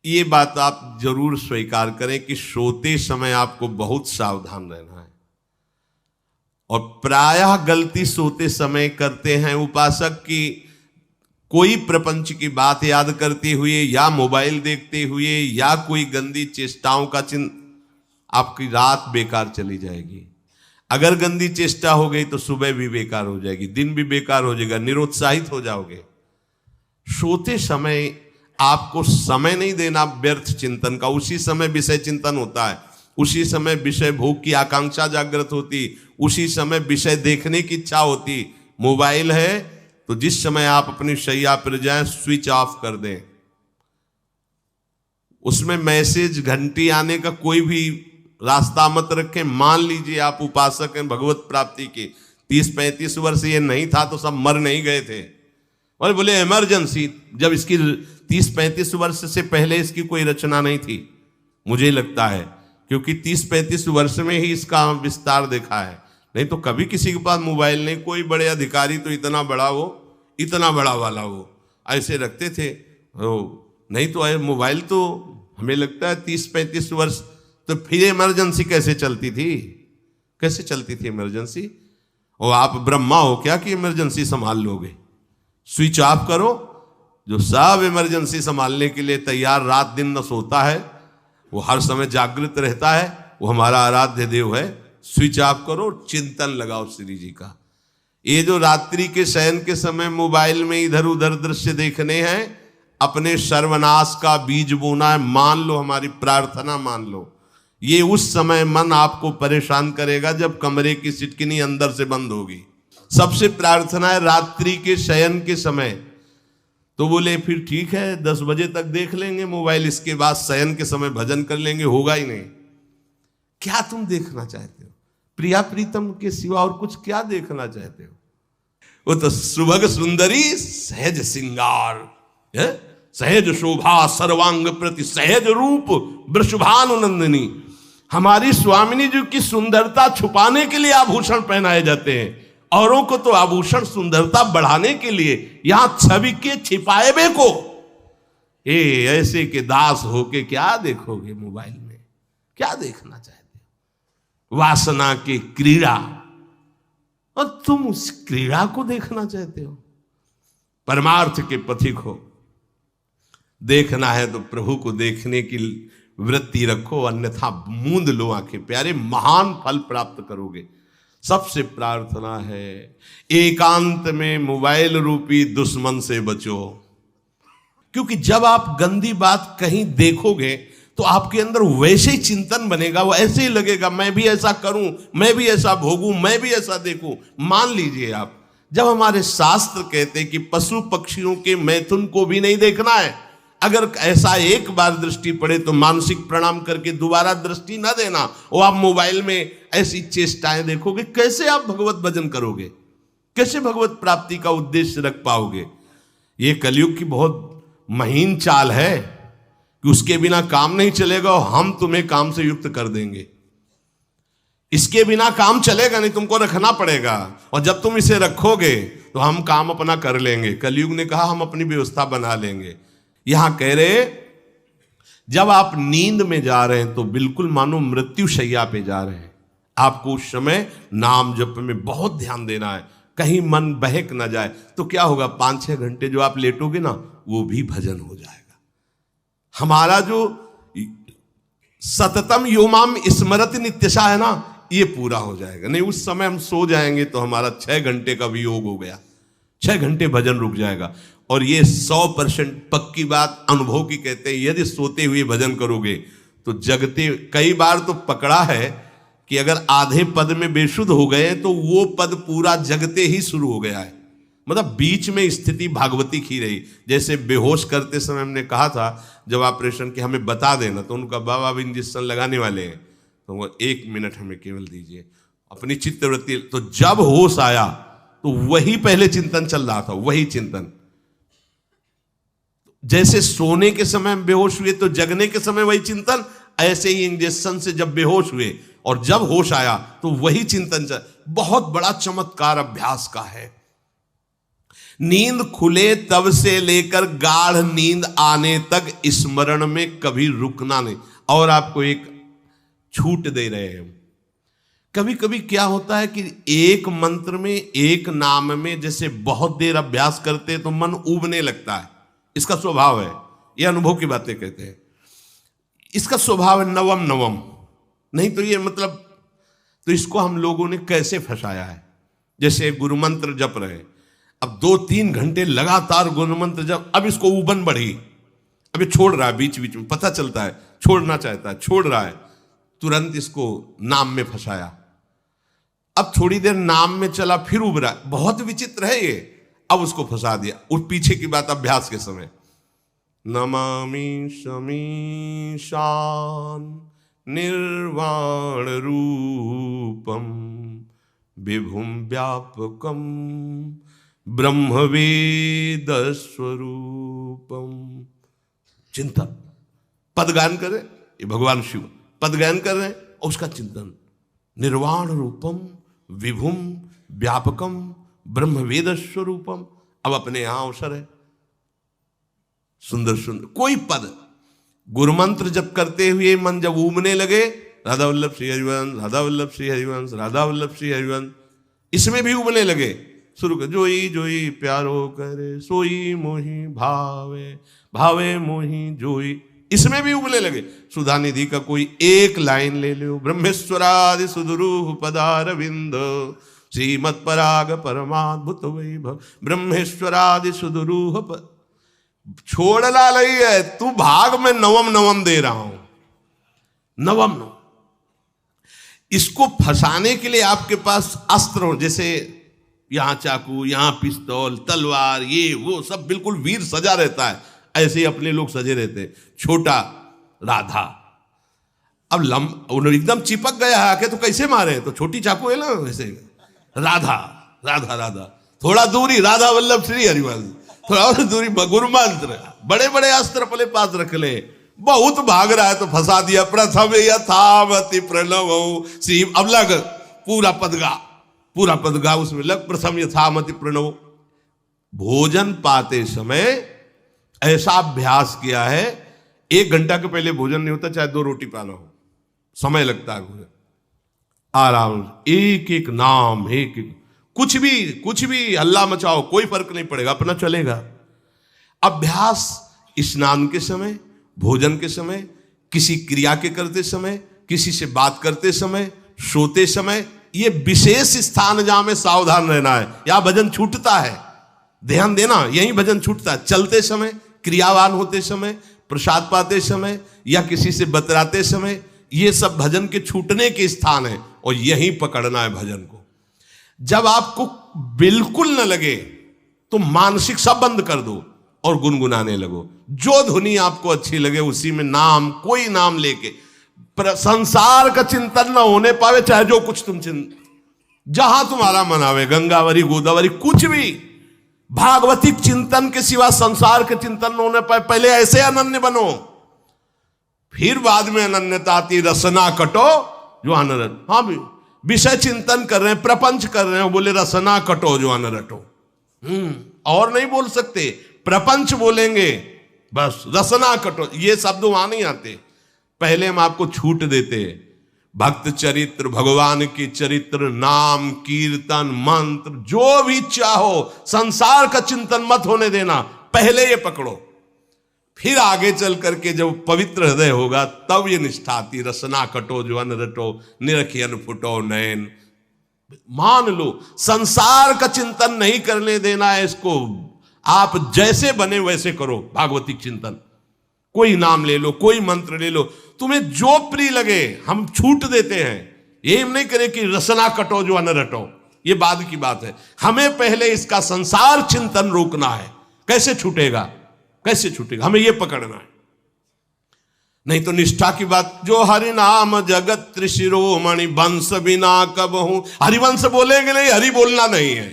ये बात आप जरूर स्वीकार करें कि सोते समय आपको बहुत सावधान रहना है। और प्रायः गलती सोते समय करते हैं उपासक की, कोई प्रपंच की बात याद करते हुए या मोबाइल देखते हुए या कोई गंदी चेष्टाओं का आपकी रात बेकार चली जाएगी। अगर गंदी चेष्टा हो गई तो सुबह भी बेकार हो जाएगी, दिन भी बेकार हो जाएगा, निरुत्साहित हो जाओगे। सोते समय आपको समय नहीं देना व्यर्थ चिंतन का। उसी समय विषय चिंतन होता है, उसी समय विषय भोग की आकांक्षा जागृत होती, उसी समय विषय देखने की इच्छा होती। मोबाइल है तो जिस समय आप अपनी शैया पर जाएं स्विच ऑफ कर दें। उसमें मैसेज घंटी आने का कोई भी रास्ता मत रखें। मान लीजिए आप उपासक हैं भगवत प्राप्ति के, 30-35 वर्ष ये नहीं था तो सब मर नहीं गए थे। और बोले इमरजेंसी, जब इसकी 30-35 वर्ष से पहले इसकी कोई रचना नहीं थी, मुझे लगता है, क्योंकि 30-35 वर्ष में ही इसका विस्तार देखा है। नहीं तो कभी किसी के पास मोबाइल नहीं। कोई बड़े अधिकारी तो इतना बड़ा वो, इतना बड़ा वाला वो ऐसे रखते थे नहीं तो मोबाइल तो हमें लगता है 30-35 वर्ष। तो फिर इमरजेंसी कैसे चलती थी, कैसे चलती थी इमरजेंसी? और आप ब्रह्मा हो क्या कि इमरजेंसी संभाल लोगे? स्विच ऑफ करो। जो सब इमरजेंसी संभालने के लिए तैयार रात दिन न सोता है, वो हर समय जागृत रहता है, वो हमारा आराध्य देव है। स्विच ऑफ करो, चिंतन लगाओ श्री जी का। ये जो रात्रि के शयन के समय मोबाइल में इधर उधर दृश्य देखने हैं, अपने सर्वनाश का बीज बोना है। मान लो, हमारी प्रार्थना मान लो, ये उस समय मन आपको परेशान करेगा जब कमरे की सिटकिनी अंदर से बंद होगी। सबसे प्रार्थना है रात्रि के शयन के समय। तो बोले फिर ठीक है 10 बजे तक देख लेंगे मोबाइल, इसके बाद शयन के समय भजन कर लेंगे। होगा ही नहीं। क्या तुम देखना चाहते हो? प्रिया प्रीतम के सिवा और कुछ क्या देखना चाहते हो? वो तो सुभग सुंदरी सहज सिंगार है, सहज शोभा सर्वांग प्रति सहज रूप वृषभानुनंदिनी। हमारी स्वामिनी जी की सुंदरता छुपाने के लिए आभूषण पहनाए जाते हैं, औरों को तो आभूषण सुंदरता बढ़ाने के लिए। यहां छवि के छिपाए बे को ऐसे के दास होके क्या देखोगे मोबाइल में? क्या देखना चाहते हो? वासना की क्रीड़ा, और तुम उस क्रीड़ा को देखना चाहते हो? परमार्थ के पथिक हो। देखना है तो प्रभु को देखने की वृत्ति रखो, अन्यथा मूंद लो आंखें। प्यारे, महान फल प्राप्त करोगे। सबसे प्रार्थना है एकांत में मोबाइल रूपी दुश्मन से बचो। क्योंकि जब आप गंदी बात कहीं देखोगे तो आपके अंदर वैसे ही चिंतन बनेगा, वो ऐसे ही लगेगा मैं भी ऐसा करूं, मैं भी ऐसा भोगूं, मैं भी ऐसा देखूं। मान लीजिए आप, जब हमारे शास्त्र कहते हैं कि पशु पक्षियों के मैथुन को भी नहीं देखना है, अगर ऐसा एक बार दृष्टि पड़े तो मानसिक प्रणाम करके दोबारा दृष्टि न देना। और आप मोबाइल में ऐसी चेष्टाएं देखोगे, कैसे आप भगवत भजन करोगे? कैसे भगवत प्राप्ति का उद्देश्य रख पाओगे? ये कलयुग की बहुत महीन चाल है कि उसके बिना काम नहीं चलेगा और हम तुम्हें काम से युक्त कर देंगे। इसके बिना काम चलेगा नहीं, तुमको रखना पड़ेगा। और जब तुम इसे रखोगे तो हम काम अपना कर लेंगे। कलयुग ने कहा हम अपनी व्यवस्था बना लेंगे। यहां कह रहे जब आप नींद में जा रहे हैं तो बिल्कुल मानो मृत्यु शैया पे जा रहे हैं। आपको उस समय नाम जप में बहुत ध्यान देना है, कहीं मन बहक ना जाए। तो क्या होगा, 5-6 घंटे जो आप लेटोगे ना, वो भी भजन हो जाएगा। हमारा जो सततम योमाम स्मरति नित्यशा है ना, ये पूरा हो जाएगा। नहीं, उस समय हम सो जाएंगे तो हमारा 6 घंटे का वियोग हो गया, 6 घंटे भजन रुक जाएगा। और ये 100% पक्की बात अनुभव की कहते हैं। यदि सोते हुए भजन करोगे तो जगते, कई बार तो पकड़ा है कि अगर आधे पद में बेशुद्ध हो गए तो वो पद पूरा जगते ही शुरू हो गया है। मतलब बीच में स्थिति भागवती की रही। जैसे बेहोश करते समय हमने कहा था जब ऑपरेशन के हमें बता देना, तो उनका बाबा अब इंजेक्शन लगाने वाले हैं तो वो 1 मिनट हमें केवल दीजिए, अपनी चित्तवृत्ति। तो जब होश आया तो वही पहले चिंतन चल रहा था, वही चिंतन। जैसे सोने के समय हम बेहोश हुए तो जगने के समय वही चिंतन, ऐसे ही इंजेक्शन से जब बेहोश हुए और जब होश आया तो वही चिंतन चल। बहुत बड़ा चमत्कार अभ्यास का है। नींद खुले तब से लेकर गाढ़ नींद आने तक स्मरण में कभी रुकना नहीं। और आपको एक छूट दे रहे हैं। कभी कभी क्या होता है कि एक मंत्र में, एक नाम में जैसे बहुत देर अभ्यास करते तो मन उबने लगता है। इसका स्वभाव है, ये अनुभव की बातें कहते हैं। इसका स्वभाव है नवम नवम, नहीं तो ये मतलब, तो इसको हम लोगों ने कैसे फंसाया है। जैसे गुरु मंत्र जप रहे, अब 2-3 घंटे लगातार गुरु मंत्र जप, अब इसको उबन बढ़ी, अब ये छोड़ रहा है बीच बीच में, पता चलता है छोड़ना चाहता है, छोड़ रहा है, तुरंत इसको नाम में फंसाया। अब थोड़ी देर नाम में चला, फिर उब रहा है, बहुत विचित्र है ये, अब उसको फंसा दिया। उस पीछे की बात अभ्यास के समय, नमामि शमीशान निर्वाण रूपम विभुम व्यापकम ब्रह्मवेद स्वरूपम। चिंतन, पदगान कर रहे, ये भगवान शिव पदगान कर रहे हैं और उसका चिंतन, निर्वाण रूपम विभुम व्यापकम ब्रह्मवेद स्वरूपम। अब अपने यहां अवसर है, सुंदर सुंदर कोई पद गुरु मंत्र जप करते हुए मन जब उबने लगे, राधा वल्लभ श्री हरिवंश, राधा वल्लभ श्री हरिवंश, राधा वल्लभ श्री हरिवंश, इसमें भी उबने लगे, शुरू कर, जोई जोई प्यारो करे सोई मोही भावे, भावे मोही जोई, इसमें भी उबले लगे। सुधा निधि का कोई एक लाइन ले लो, ब्रह्मेश्वरादि सुदुरूह पदारविंद श्रीमत् पराग परमाद्भुत वैभव, ब्रह्मेश्वरादि सुदुरूह छोड़ना नहीं है, तू भाग में नवम नवम दे रहा हूं, नवम नवम। इसको फंसाने के लिए आपके पास अस्त्र हो, जैसे यहां चाकू, यहां पिस्तौल, तलवार, ये वो सब बिल्कुल वीर सजा रहता है, ऐसे ही अपने लोग सजे रहते। छोटा राधा, अब एकदम चिपक गया है आके, तो कैसे मारे, तो छोटी चाकू है ना वैसे, राधा राधा राधा, थोड़ा दूरी राधा वल्लभ श्री हरिवंश, थोड़ा और दूरी गुरु मंत्र, बड़े बड़े अस्त्र अपने पास रख ले, बहुत भाग रहा है तो फंसा दिया। प्रथम यथावति प्रणव श्री, अब लग पूरा पदगा, पूरा पदगा उसमें लग, प्रथम यथामति प्रणव। भोजन पाते समय ऐसा अभ्यास किया है, 1 घंटा के पहले भोजन नहीं होता, चाहे 2 रोटी पाना हो, समय लगता है भोजन, आराम, एक एक नाम, एक एक, कुछ भी हल्ला मचाओ, कोई फर्क नहीं पड़ेगा, अपना चलेगा। अभ्यास स्नान के समय, भोजन के समय, किसी क्रिया के करते समय, किसी से बात करते समय, सोते समय, ये विशेष स्थान जहां में सावधान रहना है। यहां भजन छूटता है, ध्यान देना, यही भजन छूटता है। चलते समय, क्रियावान होते समय, प्रसाद पाते समय या किसी से बतराते समय, ये सब भजन के छूटने के स्थान है, और यहीं पकड़ना है भजन को। जब आपको बिल्कुल न लगे तो मानसिक सब बंद कर दो और गुनगुनाने लगो, जो धुनी आपको अच्छी लगे उसी में नाम, कोई नाम लेके, संसार का चिंतन न होने पावे, चाहे जो कुछ तुम जहां तुम्हारा मन आवे, गंगावरी गोदावरी, कुछ भी भागवतिक चिंतन के सिवा संसार के चिंतन न होने पाए। पहले ऐसे अनन्य बनो, फिर बाद में अनन्यता आती, रसना कटो जो अनरट। हाँ भी विषय चिंतन कर रहे हैं, प्रपंच कर रहे हैं, बोले रसना कटो जो अनरटो, और नहीं बोल सकते, प्रपंच बोलेंगे बस, रसना कटो, ये शब्द वहां नहीं आते। पहले हम आपको छूट देते, भक्त चरित्र, भगवान के चरित्र, नाम, कीर्तन, मंत्र, जो भी चाहो, संसार का चिंतन मत होने देना, पहले ये पकड़ो, फिर आगे चल करके जब पवित्र हृदय होगा तब ये निष्ठा आती, रसना कटो जो अन रटो, निरखियन फुटो नयन। मान लो संसार का चिंतन नहीं करने देना है इसको, आप जैसे बने वैसे करो भागवतिक चिंतन, कोई नाम ले लो, कोई मंत्र ले लो, तुम्हें जो प्रिय लगे, हम छूट देते हैं। ये हम नहीं करें कि रसना कटो जो अन रटो, ये बाद की बात है, हमें पहले इसका संसार चिंतन रोकना है। कैसे छूटेगा, कैसे छूटेगा, हमें यह पकड़ना है, नहीं तो निष्ठा की बात। जो हरि नाम जगत त्रिशिरोमणि वंश बिना कब हूं, हरिवंश बोलेंगे नहीं, हरि बोलना नहीं है।